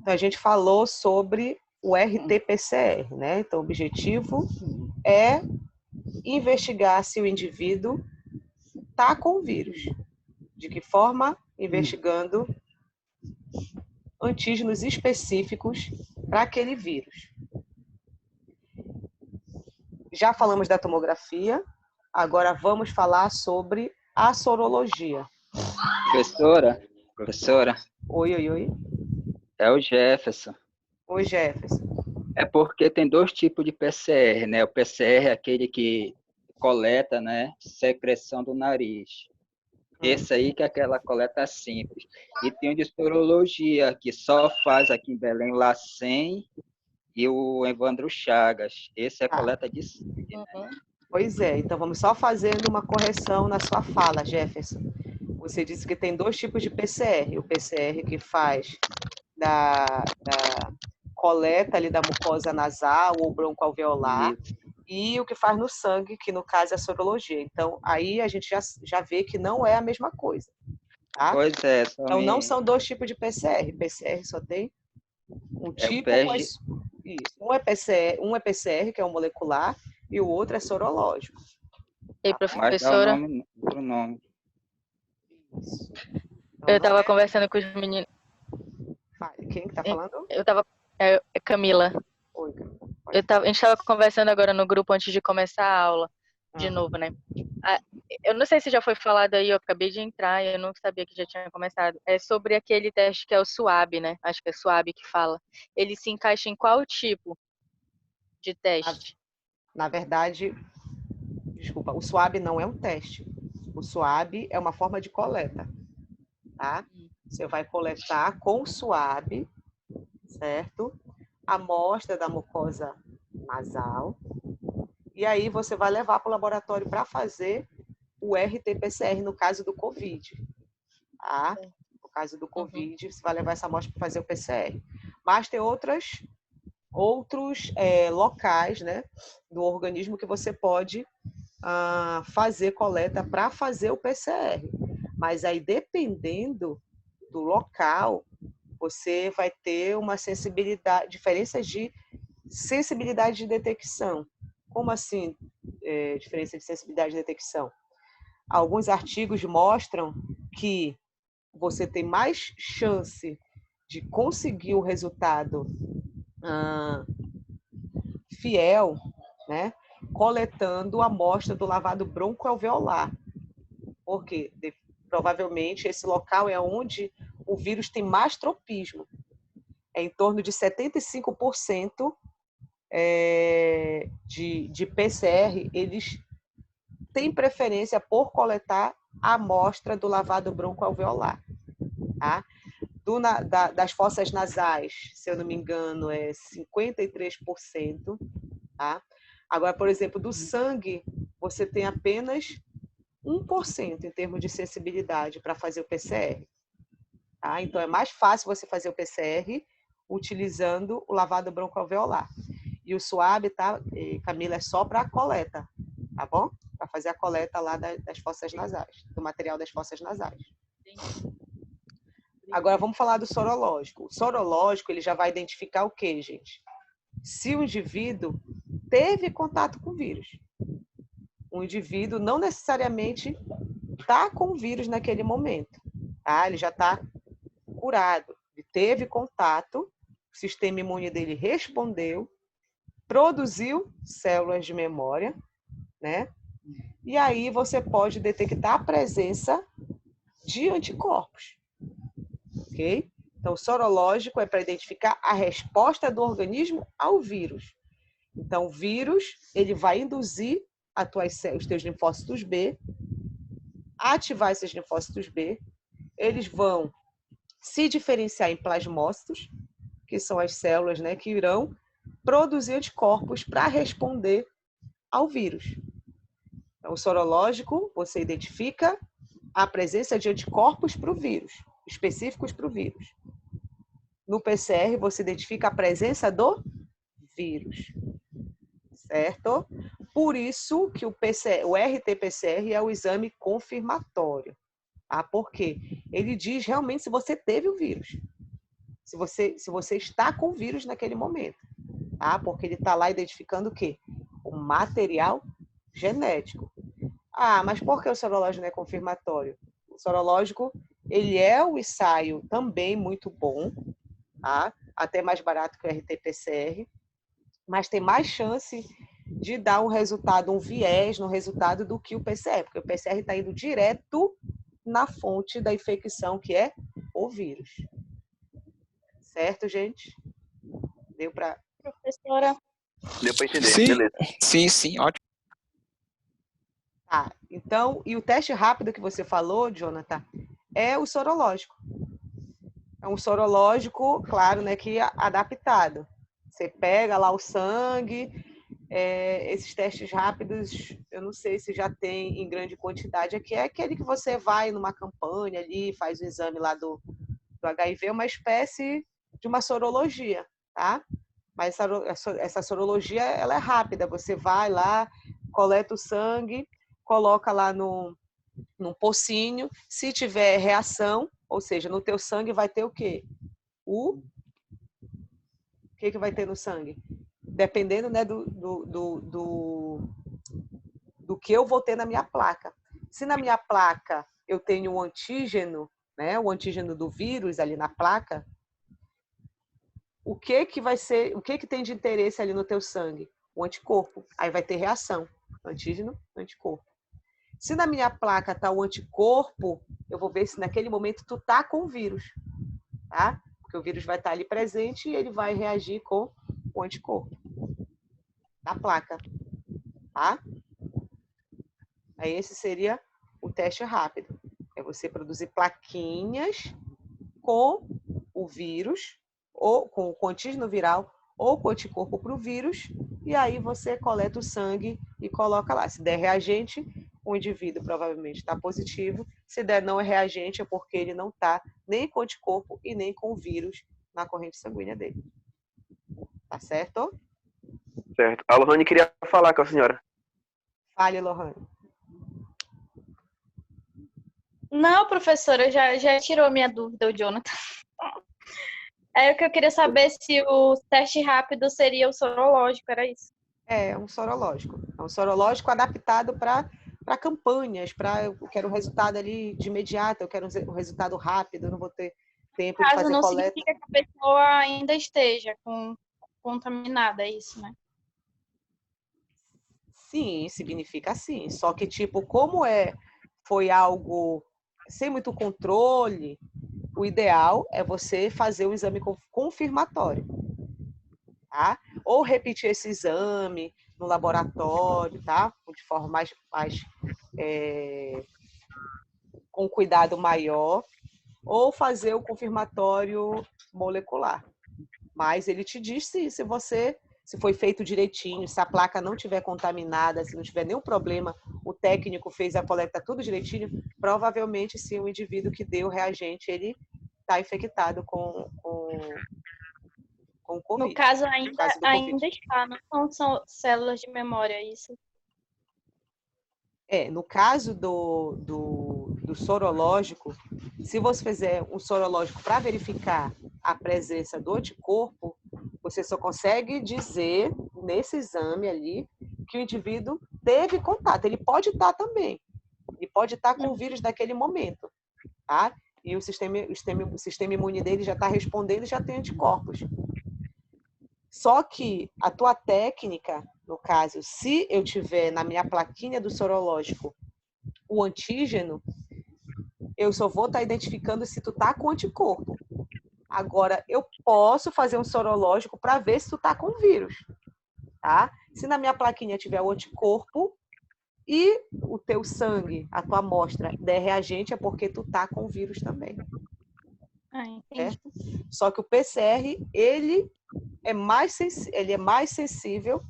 Então, a gente falou sobre o RT-PCR, né? Então, o objetivo é investigar se o indivíduo está com o vírus. De que forma? Investigando antígenos específicos para aquele vírus. Já falamos da tomografia, agora vamos falar sobre a sorologia. Professora, Oi. é o Jefferson. Oi, Jefferson. É porque tem dois tipos de PCR, né? O PCR é aquele que coleta, né, secreção do nariz. Esse aí que é aquela coleta simples. E tem o de sorologia, que só faz aqui em Belém LACEN e o Evandro Chagas. Esse é coleta de sangue, né? Pois é, então vamos só fazendo uma correção na sua fala, Jefferson. Você disse que tem dois tipos de PCR. O PCR que faz da coleta ali da mucosa nasal ou broncoalveolar, e o que faz no sangue, que no caso é a sorologia. Então, aí a gente já vê que não é a mesma coisa, tá? Pois é, Então, não são dois tipos de PCR. PCR só tem um tipo, isso. Um é PCR, que é o molecular, e o outro é sorológico. E Mas dá professora, outro nome. Isso. Então, eu estava conversando com os meninos. Fale. Quem que tá falando? É Camila. Oi, Camila. A gente estava conversando agora no grupo antes de começar a aula, de novo, né? Eu não sei se já foi falado aí, eu acabei de entrar e eu não sabia que já tinha começado. É sobre aquele teste que é o SWAB, né? Acho que é SWAB que fala. Ele se encaixa em qual tipo de teste? Na verdade, desculpa, o SWAB não é um teste. O SWAB é uma forma de coleta, tá? Você vai coletar com o SWAB, certo? A amostra da mucosa nasal. E aí você vai levar para o laboratório para fazer o RT-PCR no caso do COVID, tá? No caso do COVID, você vai levar essa amostra para fazer o PCR. Mas tem outros locais, né, do organismo que você pode fazer coleta para fazer o PCR. Mas aí, dependendo do local, você vai ter uma sensibilidade, diferenças de sensibilidade de detecção. Como assim, diferença de sensibilidade de detecção? Alguns artigos mostram que você tem mais chance de conseguir um resultado fiel, né, coletando a amostra do lavado broncoalveolar. Porque provavelmente esse local é onde o vírus tem mais tropismo. É em torno de 75% de PCR, eles têm preferência por coletar a amostra do lavado broncoalveolar. Tá? Das fossas nasais, se eu não me engano, é 53%. Tá? Agora, por exemplo, do sangue, você tem apenas 1% em termos de sensibilidade para fazer o PCR. Tá? Então, é mais fácil você fazer o PCR utilizando o lavado broncoalveolar. E o SWAB, tá, Camila, é só para a coleta, tá bom? Para fazer a coleta lá das fossas nasais, do material das fossas nasais. Agora, vamos falar do sorológico. O sorológico, ele já vai identificar o quê, gente? Se o indivíduo teve contato com o vírus. O indivíduo não necessariamente está com o vírus naquele momento, tá? Ele já está curado, ele teve contato, o sistema imune dele respondeu, produziu células de memória, né? E aí você pode detectar a presença de anticorpos, ok? Então, o sorológico é para identificar a resposta do organismo ao vírus. Então, o vírus, ele vai induzir os teus linfócitos B, ativar esses linfócitos B, eles vão se diferenciar em plasmócitos, que são as células, né, que irão produzir anticorpos para responder ao vírus. Então, o sorológico, você identifica a presença de anticorpos para o vírus, específicos para o vírus. No PCR, você identifica a presença do vírus, certo? Por isso que o RT-PCR é o exame confirmatório. Tá? Porque ele diz realmente se você teve o vírus. se você está com vírus naquele momento, tá? Porque ele está lá identificando o quê? O material genético. Ah, mas por que o sorológico não é confirmatório? O sorológico, ele é um ensaio também muito bom, tá? Até mais barato que o RT-PCR, mas tem mais chance de dar um resultado, um viés no resultado do que o PCR, porque o PCR está indo direto na fonte da infecção, que é o vírus. Certo, gente? Deu para... Professora, Deu para entender, Sim, beleza. sim, ótimo. Tá, então, e o teste rápido que você falou, Jonathan, é o sorológico. É um sorológico, claro, né, que é adaptado. Você pega lá o sangue, esses testes rápidos, eu não sei se já tem em grande quantidade, aqui é aquele que você vai numa campanha ali, faz o exame lá do HIV, é uma espécie de uma sorologia, tá? Mas essa sorologia, ela é rápida, você vai lá, coleta o sangue, coloca lá num pocinho, se tiver reação, ou seja, no teu sangue vai ter o quê? O que vai ter no sangue? Dependendo, né, do que eu vou ter na minha placa. Se na minha placa eu tenho um antígeno, né, o antígeno do vírus ali na placa, o que vai ser, o que tem de interesse ali no teu sangue? O anticorpo. Aí vai ter reação. Antígeno, anticorpo. Se na minha placa está o anticorpo, eu vou ver se naquele momento tu tá com o vírus, tá? Porque o vírus vai estar ali presente e ele vai reagir com o anticorpo da placa, tá? Aí esse seria o teste rápido. É você produzir plaquinhas com o vírus, ou com o antígeno viral, ou com o anticorpo para o vírus, e aí você coleta o sangue e coloca lá. Se der reagente, o indivíduo provavelmente está positivo. Se der não é reagente, é porque ele não está nem com o anticorpo e nem com o vírus na corrente sanguínea dele. Tá certo? Certo. A Lohane queria falar com a senhora. Fale, Lohane. Não, professora, já tirou minha dúvida, o Jonathan. É o que eu queria saber se o teste rápido seria o sorológico, era isso. É um sorológico. É um sorológico adaptado para campanhas, eu quero um resultado ali de imediato, eu quero um resultado rápido, eu não vou ter tempo de Caso fazer não coleta. significa que a pessoa ainda esteja contaminada, é isso, né? Sim, significa sim. Só que, tipo, como foi algo sem muito controle, o ideal é você fazer um exame confirmatório, tá? Ou repetir esse exame no laboratório, tá? De forma mais com cuidado maior, ou fazer o confirmatório molecular. Mas ele te diz se foi feito direitinho, se a placa não estiver contaminada, se não tiver nenhum problema, o técnico fez a coleta tudo direitinho, provavelmente sim, o indivíduo que deu o reagente, ele está infectado com Covid. No caso, No caso do ainda Covid. está, não são células de memória, é isso? No caso do sorológico, se você fizer um sorológico para verificar a presença do anticorpo, você só consegue dizer nesse exame ali que o indivíduo teve contato. Ele pode estar também. Ele pode estar com o vírus naquele momento, tá? E o sistema imune dele já está respondendo e já tem anticorpos. Só que a tua técnica, no caso, se eu tiver na minha plaquinha do sorológico o antígeno, eu só vou estar identificando se tu tá com anticorpo. Agora, eu posso fazer um sorológico para ver se tu tá com vírus, tá? Se na minha plaquinha tiver o anticorpo e o teu sangue, a tua amostra, der reagente, é porque tu tá com vírus também. Entendi. Só que o PCR, ele é mais sensível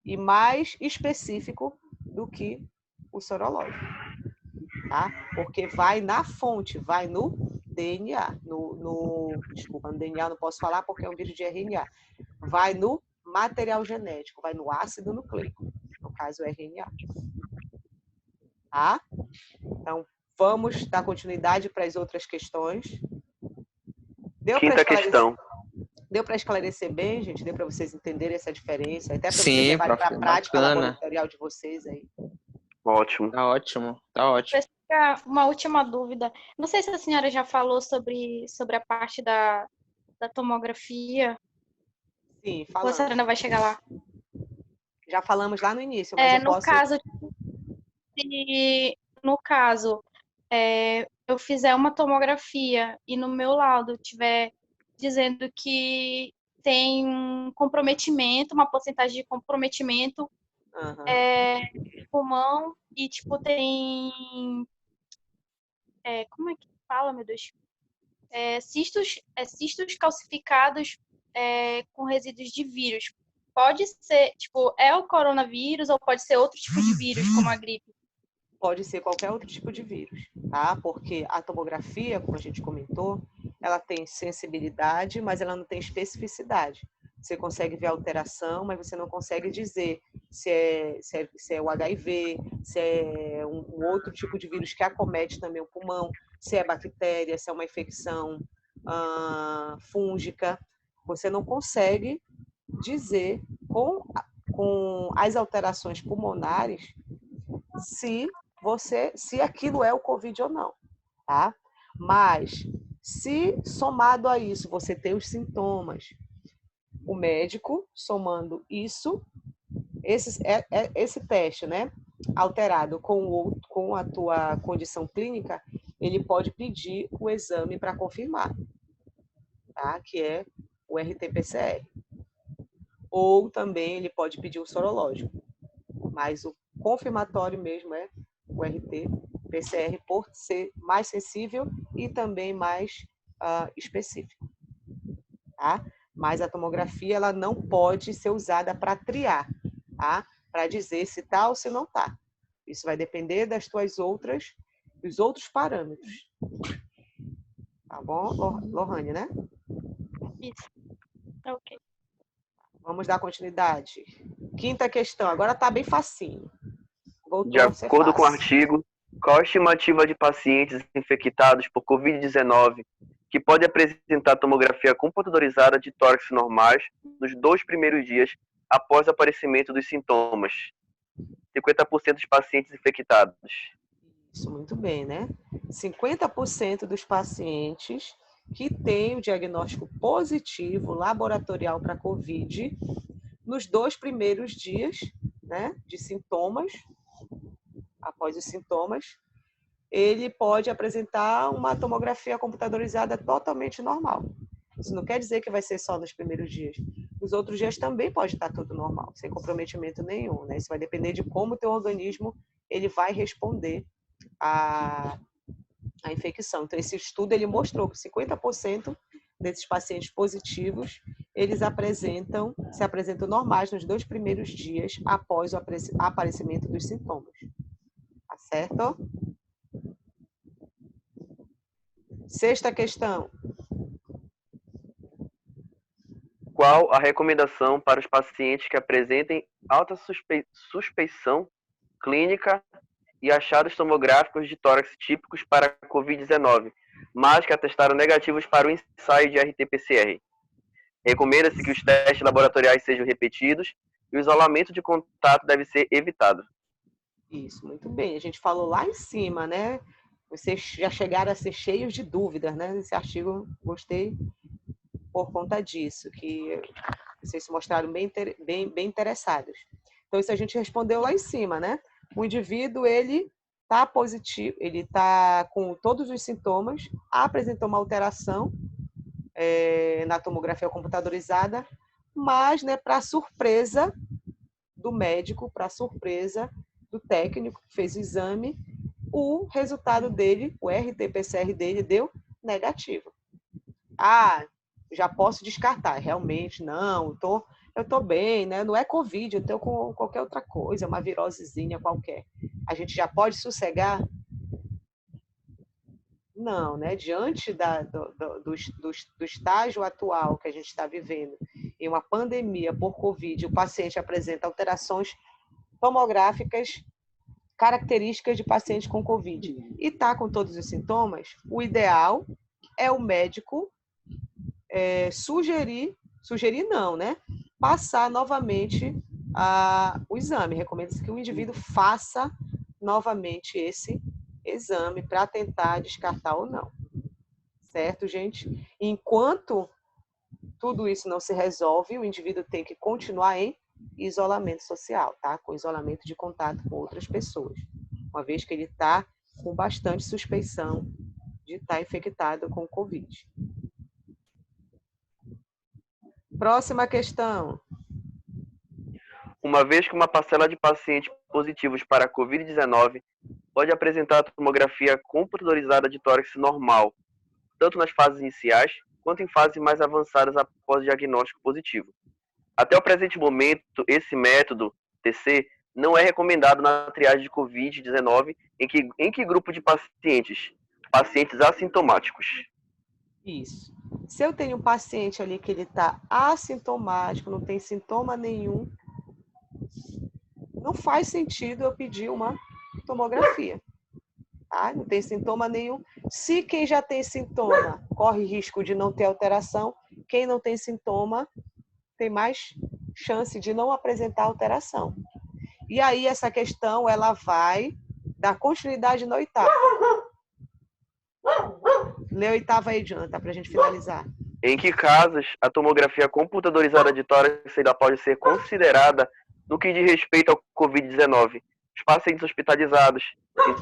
e mais específico do que o sorológico, tá? Porque vai na fonte, vai no DNA, desculpa, no DNA não posso falar porque é um vírus de RNA, vai no material genético, vai no ácido nucleico, no caso RNA, tá? Então, vamos dar continuidade para as outras questões. Deu para Quinta esclarecer? questão. Deu para esclarecer bem, gente? Deu para vocês entenderem essa diferença? Até para vocês Sim, levarem para prof, a prática bacana. laboratorial de vocês aí. Ótimo. Tá ótimo, tá ótimo. Uma última dúvida. Não sei se a senhora já falou sobre a parte da tomografia. Sim, Ou a falamos. senhora ainda vai chegar lá? Já falamos lá no início, mas eu No posso... caso, se no caso eu fizer uma tomografia e no meu laudo tiver dizendo que tem um comprometimento, uma porcentagem de comprometimento Aham. no pulmão e, tipo, tem... como é que fala, meu Deus? Cistos calcificados com resíduos de vírus. Pode ser, tipo, o coronavírus ou pode ser outro tipo de vírus, como a gripe? Pode ser qualquer outro tipo de vírus, tá? Porque a tomografia, como a gente comentou, ela tem sensibilidade, mas ela não tem especificidade. Você consegue ver a alteração, mas você não consegue dizer se é o HIV, se é um outro tipo de vírus que acomete também o pulmão, se é bactéria, se é uma infecção fúngica. Você não consegue dizer com as alterações pulmonares se aquilo é o Covid ou não, tá? Mas, se somado a isso você tem os sintomas, o médico somando isso, esse teste, né, alterado com a tua condição clínica, ele pode pedir o exame para confirmar, tá? Que é o RT-PCR. Ou também ele pode pedir o sorológico, mas o confirmatório mesmo é o RT-PCR, por ser mais sensível e também mais específico, tá? Mas a tomografia ela não pode ser usada para triar, tá? Para dizer se tá ou se não tá. Isso vai depender dos outros parâmetros. Tá bom, Lohane, né? Isso. Ok. Vamos dar continuidade. Quinta questão, agora tá bem facinho. Voltou De a ser acordo com o fácil. artigo, qual a estimativa de pacientes infectados por Covid-19 que pode apresentar tomografia computadorizada de tórax normais nos 2 primeiros dias após o aparecimento dos sintomas? 50% dos pacientes infectados. Isso, muito bem, né? 50% dos pacientes que têm o diagnóstico positivo laboratorial para COVID, nos 2 primeiros dias, né, de sintomas, após os sintomas, ele pode apresentar uma tomografia computadorizada totalmente normal. Isso não quer dizer que vai ser só nos primeiros dias. Nos outros dias também pode estar tudo normal, sem comprometimento nenhum, né? Isso vai depender de como o teu organismo ele vai responder à infecção. Então, esse estudo ele mostrou que 50% desses pacientes positivos, eles se apresentam normais nos 2 primeiros dias após o aparecimento dos sintomas. Tá certo? Sexta questão. Qual a recomendação para os pacientes que apresentem alta suspeição clínica e achados tomográficos de tórax típicos para a Covid-19, mas que atestaram negativos para o ensaio de RT-PCR? Recomenda-se que os testes laboratoriais sejam repetidos e o isolamento de contato deve ser evitado. Isso, muito bem. A gente falou lá em cima, né? Vocês já chegaram a ser cheios de dúvidas, né? Nesse artigo, gostei por conta disso, que vocês se mostraram bem interessados. Então, isso a gente respondeu lá em cima, né? O indivíduo, ele está positivo, ele está com todos os sintomas, apresentou uma alteração na tomografia computadorizada, mas, né, para surpresa do médico, para surpresa do técnico que fez o exame, o resultado dele, o RT-PCR dele, deu negativo. Já posso descartar, realmente, não, eu tô bem, né? Não é Covid, eu tô com qualquer outra coisa, uma virosezinha qualquer. A gente já pode sossegar? Não, né? Diante do estágio atual que a gente está vivendo, em uma pandemia por Covid, o paciente apresenta alterações tomográficas características de paciente com Covid e está com todos os sintomas, o ideal é o médico sugerir não, né? Passar novamente o exame. Recomenda-se que o indivíduo faça novamente esse exame para tentar descartar ou não. Certo, gente? Enquanto tudo isso não se resolve, o indivíduo tem que continuar em isolamento social, tá? Com isolamento de contato com outras pessoas, uma vez que ele está com bastante suspeição de estar infectado com o Covid. Próxima questão. Uma vez que uma parcela de pacientes positivos para a Covid-19 pode apresentar a tomografia computadorizada de tórax normal, tanto nas fases iniciais quanto em fases mais avançadas após o diagnóstico positivo. Até o presente momento, esse método, TC, não é recomendado na triagem de Covid-19 em que grupo de pacientes? Pacientes assintomáticos. Isso. Se eu tenho um paciente ali que ele está assintomático, não tem sintoma nenhum, não faz sentido eu pedir uma tomografia. Tá? Não tem sintoma nenhum. Se quem já tem sintoma corre risco de não ter alteração, quem não tem sintoma tem mais chance de não apresentar alteração. E aí essa questão ela vai dar continuidade na oitava. Lê a oitava aí, Jonathan, para a gente finalizar. Em que casos a tomografia computadorizada de tórax ainda pode ser considerada no que diz respeito ao Covid-19? Os pacientes hospitalizados,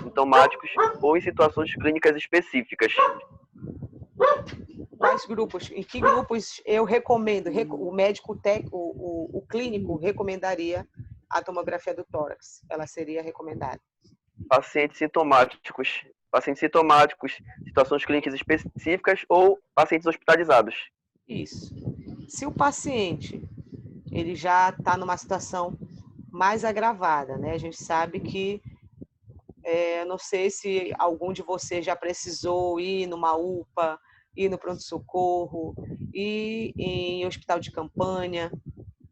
sintomáticos ou em situações clínicas específicas. Quais grupos? Em que grupos eu recomendo? O médico, o clínico recomendaria a tomografia do tórax? Ela seria recomendada. Pacientes sintomáticos, situações clínicas específicas ou pacientes hospitalizados. Isso. Se o paciente ele já está numa situação mais agravada, né? A gente sabe que, não sei se algum de vocês já precisou ir numa UPA, ir no pronto-socorro, ir em hospital de campanha.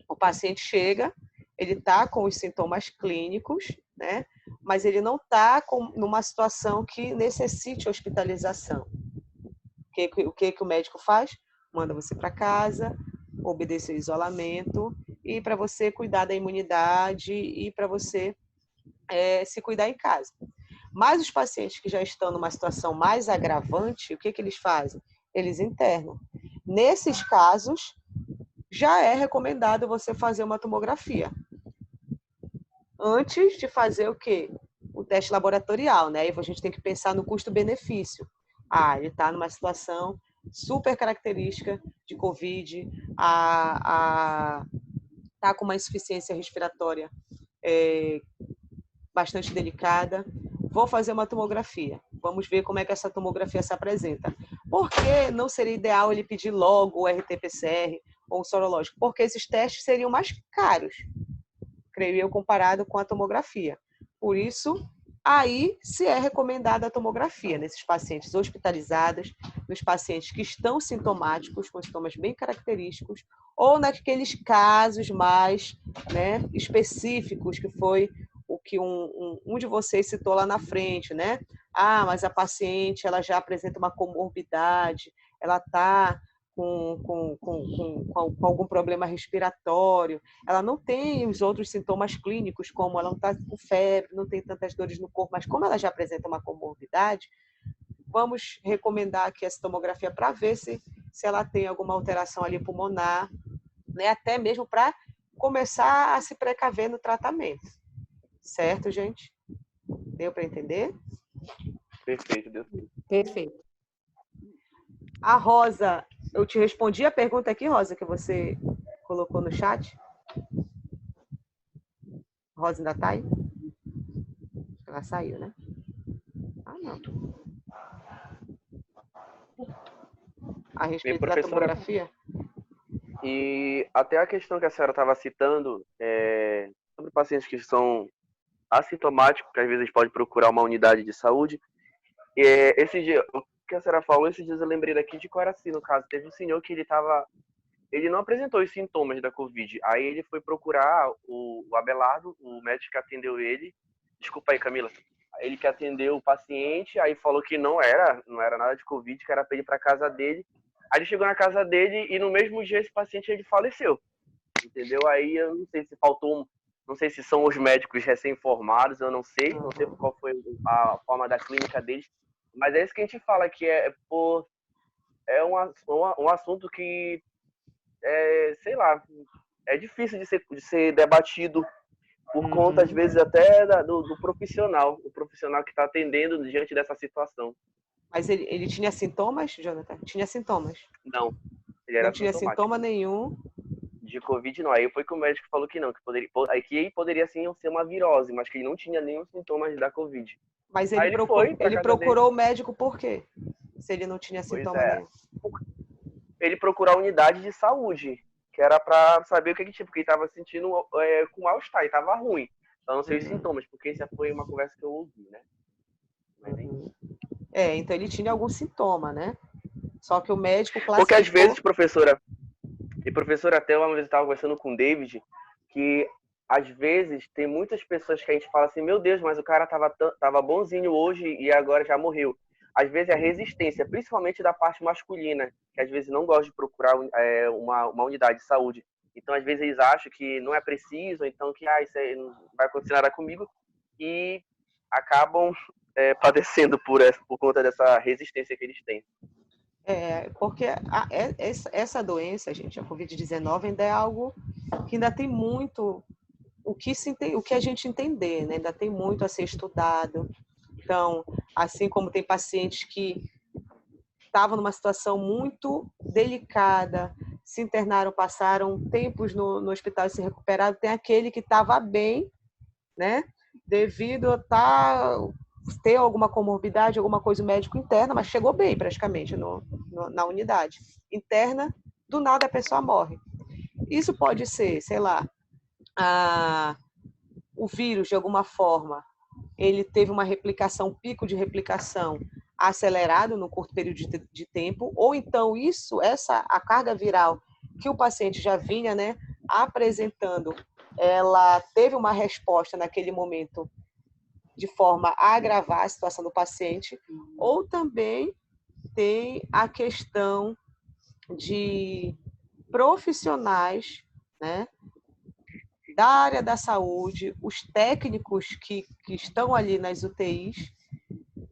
O paciente chega, ele está com os sintomas clínicos, né? Mas ele não está numa situação que necessite hospitalização. O que o médico faz? Manda você para casa, obedecer o isolamento e para você cuidar da imunidade e para você se cuidar em casa. Mas os pacientes que já estão numa situação mais agravante, o que eles fazem? Eles internam. Nesses casos, já é recomendado você fazer uma tomografia. Antes de fazer o quê? O teste laboratorial, né? E a gente tem que pensar no custo-benefício. Ele está numa situação super característica de Covid, está com uma insuficiência respiratória bastante delicada. Vou fazer uma tomografia. Vamos ver como é que essa tomografia se apresenta. Por que não seria ideal ele pedir logo o RT-PCR ou o sorológico? Porque esses testes seriam mais caros, creio eu, comparado com a tomografia. Por isso, aí se é recomendada a tomografia nesses pacientes hospitalizados, nos pacientes que estão sintomáticos, com sintomas bem característicos, ou naqueles casos mais, né, específicos, que foi o que um de vocês citou lá na frente, né? Mas a paciente ela já apresenta uma comorbidade, ela está com algum problema respiratório, ela não tem os outros sintomas clínicos, como ela não está com febre, não tem tantas dores no corpo, mas como ela já apresenta uma comorbidade, vamos recomendar aqui essa tomografia para ver se ela tem alguma alteração ali pulmonar, né? Até mesmo para começar a se precaver no tratamento. Certo, gente? Deu para entender? Perfeito, deu. Perfeito. A Rosa, eu te respondi a pergunta aqui, Rosa, que você colocou no chat? Rosa ainda está aí? Ela saiu, né? Não. A respeito da tomografia? E até a questão que a senhora estava citando, sobre pacientes que são assintomáticos, que às vezes pode procurar uma unidade de saúde. Esse dia, o que a senhora falou, esses dias eu lembrei daqui de Coraci, no caso. Teve um senhor que ele não apresentou os sintomas da Covid. Aí ele foi procurar o Abelardo, o médico que atendeu ele. Desculpa aí, Camila. Ele que atendeu o paciente, aí falou que não era nada de Covid, que era para ir para casa dele. Aí ele chegou na casa dele e no mesmo dia esse paciente ele faleceu. Entendeu? Aí eu não sei se faltou, não sei se são os médicos recém-formados, eu não sei qual foi a forma da clínica deles, mas é isso que a gente fala, que é um assunto que, sei lá, é difícil de ser debatido por conta, às vezes, até do profissional, o profissional que está atendendo diante dessa situação. Mas ele tinha sintomas, Jonathan? Tinha sintomas? Não, ele era não tinha sintoma nenhum. De Covid, não. Aí foi que o médico falou que não, que poderia sim ser uma virose, mas que ele não tinha nenhum sintoma da Covid. Mas ele procurou o médico por quê? Se ele não tinha sintoma nenhum. Ele procurou a unidade de saúde, que era para saber o que tipo, porque ele estava sentindo com mal-estar, estava ruim. Então não sei os sintomas, porque essa foi uma conversa que eu ouvi, né? Mas, então ele tinha algum sintoma, né? Só que o médico classificou... Porque às vezes, professora, até uma vez eu estava conversando com o David, que às vezes tem muitas pessoas que a gente fala assim, meu Deus, mas o cara tava bonzinho hoje e agora já morreu. Às vezes é resistência, principalmente da parte masculina, que às vezes não gosta de procurar uma unidade de saúde. Então, às vezes eles acham que não é preciso, então que isso aí não vai acontecer nada comigo, e acabam padecendo por conta dessa resistência que eles têm. Porque essa doença, gente, a Covid-19 ainda é algo que ainda tem muito o que a gente entender, né? Ainda tem muito a ser estudado. Então, assim como tem pacientes que estavam numa situação muito delicada, se internaram, passaram tempos no hospital e se recuperaram, tem aquele que estava bem, né? Devido a ter alguma comorbidade, alguma coisa médico interna, mas chegou bem praticamente na unidade. Interna, do nada a pessoa morre. Isso pode ser, sei lá, o vírus, de alguma forma, ele teve uma replicação, pico de replicação acelerado no curto período de tempo, ou então a carga viral que o paciente já vinha, né, apresentando, ela teve uma resposta naquele momento de forma a agravar a situação do paciente, ou também tem a questão de profissionais, né, da área da saúde, os técnicos que estão ali nas UTIs,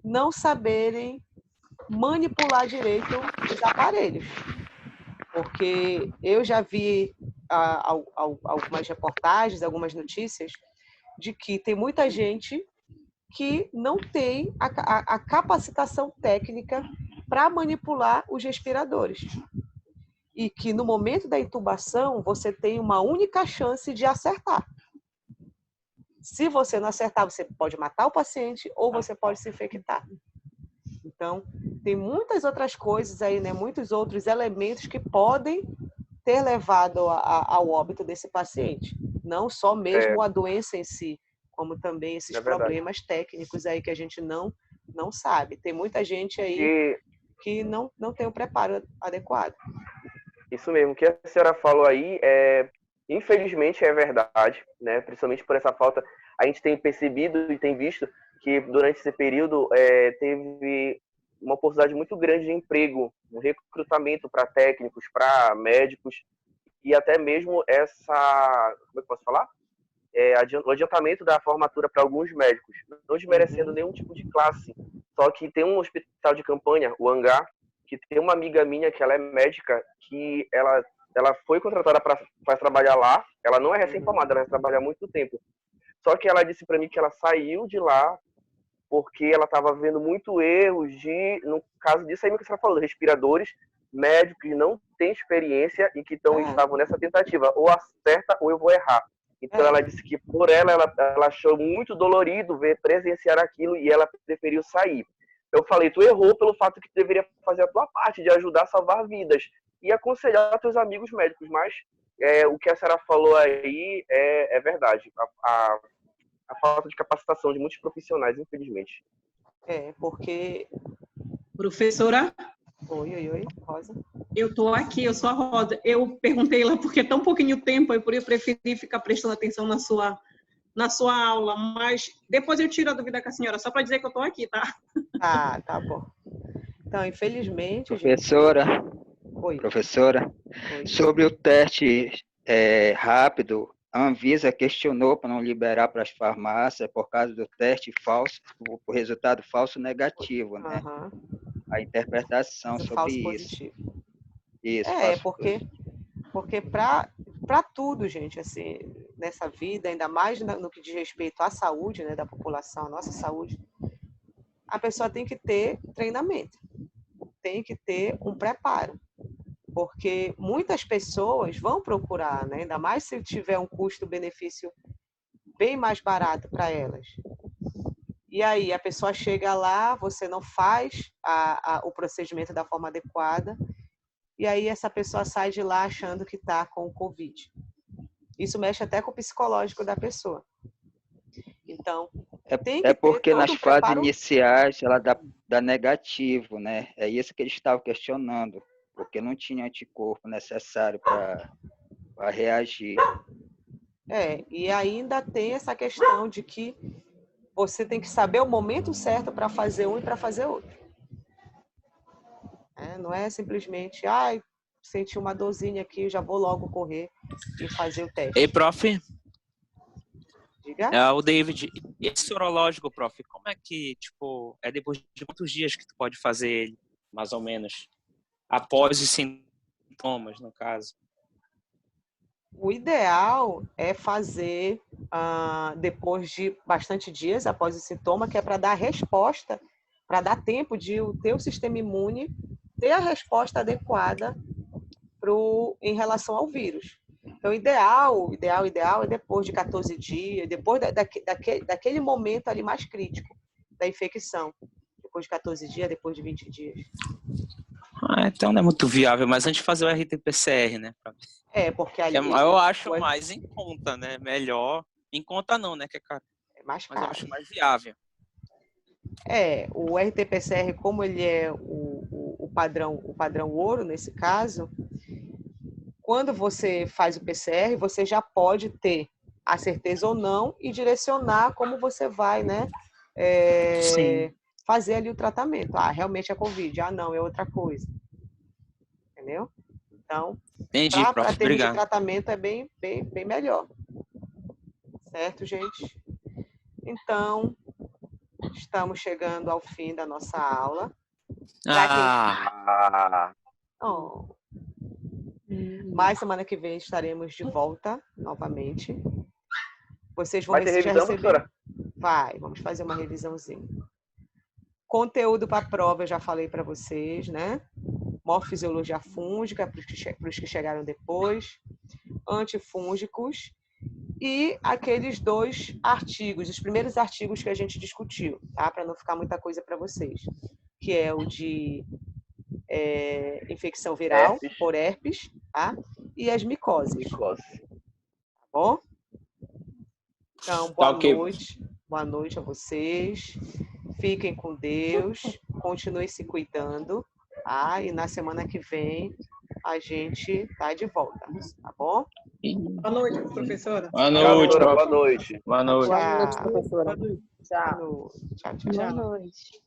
não saberem manipular direito os aparelhos. Porque eu já vi algumas reportagens, algumas notícias, de que tem muita gente que não tem a capacitação técnica para manipular os respiradores. E que no momento da intubação você tem uma única chance de acertar. Se você não acertar, você pode matar o paciente ou você pode se infectar. Então, tem muitas outras coisas aí, né? Muitos outros elementos que podem ter levado ao óbito desse paciente. Não só mesmo a doença em si, como também esses problemas técnicos aí que a gente não sabe. Tem muita gente aí que não tem o preparo adequado. Isso mesmo, o que a senhora falou aí, infelizmente é verdade, né? Principalmente por essa falta. A gente tem percebido e tem visto que durante esse período teve uma oportunidade muito grande de emprego, um recrutamento para técnicos, para médicos, e até mesmo como é que eu posso falar? O adiantamento da formatura para alguns médicos, não desmerecendo nenhum tipo de classe. Só que tem um hospital de campanha, o Hangar, que tem uma amiga minha que ela é médica, que ela foi contratada para trabalhar lá, ela não é recém-formada, ela trabalha há muito tempo. Só que ela disse para mim que ela saiu de lá porque ela estava vendo muito erros no caso disso aí que você falou, respiradores, médicos que não têm experiência e que estavam nessa tentativa, ou acerta ou eu vou errar. Então ela disse que por ela achou muito dolorido presenciar aquilo e ela preferiu sair. Eu falei, tu errou pelo fato que tu deveria fazer a tua parte de ajudar a salvar vidas e aconselhar teus amigos médicos, mas o que a senhora falou aí é verdade. A falta de capacitação de muitos profissionais, infelizmente. Porque... Professora? Oi, Rosa. Eu estou aqui, eu sou a Rosa. Eu perguntei lá porque é tão pouquinho tempo, eu preferi ficar prestando atenção na sua aula, mas depois eu tiro a dúvida com a senhora, só para dizer que eu estou aqui, tá? Tá bom. Então, infelizmente, professora, gente... Oi, Professora, oi. sobre o teste rápido, a Anvisa questionou para não liberar para as farmácias por causa do teste falso, o resultado falso negativo, né? Aham. A interpretação Mas o sobre falso isso. positivo. Isso, É, falso porque para tudo, gente, assim, nessa vida, ainda mais no que diz respeito à saúde, né, da população, à nossa saúde, a pessoa tem que ter treinamento, tem que ter um preparo, porque muitas pessoas vão procurar, né, ainda mais se tiver um custo-benefício bem mais barato para elas. E aí a pessoa chega lá, você não faz o procedimento da forma adequada, e aí essa pessoa sai de lá achando que está com o Covid. Isso mexe até com o psicológico da pessoa. Então, tem que ter porque todo nas um fases preparo. iniciais ela dá negativo, né? É isso que eles estavam questionando, porque não tinha anticorpo necessário para reagir. E ainda tem essa questão de que você tem que saber o momento certo para fazer um e para fazer outro. Não é simplesmente, senti uma dorzinha aqui, já vou logo correr e fazer o teste. Ei, prof, Diga? o David, esse sorológico, prof, como é que, tipo, é depois de quantos dias que tu pode fazer ele, mais ou menos? Após os sintomas, no caso. O ideal é fazer depois de bastante dias após o sintoma, que é para dar resposta, para dar tempo de o teu sistema imune ter a resposta adequada em relação ao vírus. Então, o ideal é depois de 14 dias, depois daquele momento ali mais crítico da infecção. Depois de 14 dias, depois de 20 dias. Então não é muito viável, mas antes de fazer o RT-PCR, né? Porque ali... Eu acho mais em conta, né? Melhor. Em conta não, né? Que é caro. É mais caro. Mas eu acho mais viável. O RT-PCR, como ele é o padrão ouro, nesse caso, quando você faz o PCR, você já pode ter a certeza ou não e direcionar como você vai, né? Fazer ali o tratamento. Realmente é Covid. Não, é outra coisa. Entendeu? Então, para termos de tratamento é bem melhor. Certo, gente? Então, estamos chegando ao fim da nossa aula. Mas semana que vem estaremos de volta novamente. Vocês vão Vai ter revisão, professora? Vai, vamos fazer uma revisãozinha. Conteúdo para a prova eu já falei para vocês, né? Morfisiologia fúngica, para os que chegaram depois. Antifúngicos. E aqueles 2 artigos, os primeiros artigos que a gente discutiu, tá? Para não ficar muita coisa para vocês. Que é o de infecção viral por herpes, tá? E as micoses. Tá bom? Então, boa noite. Boa noite a vocês. Fiquem com Deus. Continuem se cuidando. Tá? E na semana que vem a gente tá de volta. Tá bom? Boa noite, professora. Boa noite, boa noite. Boa noite. Boa noite, professora. Tchau. Tchau. Boa noite.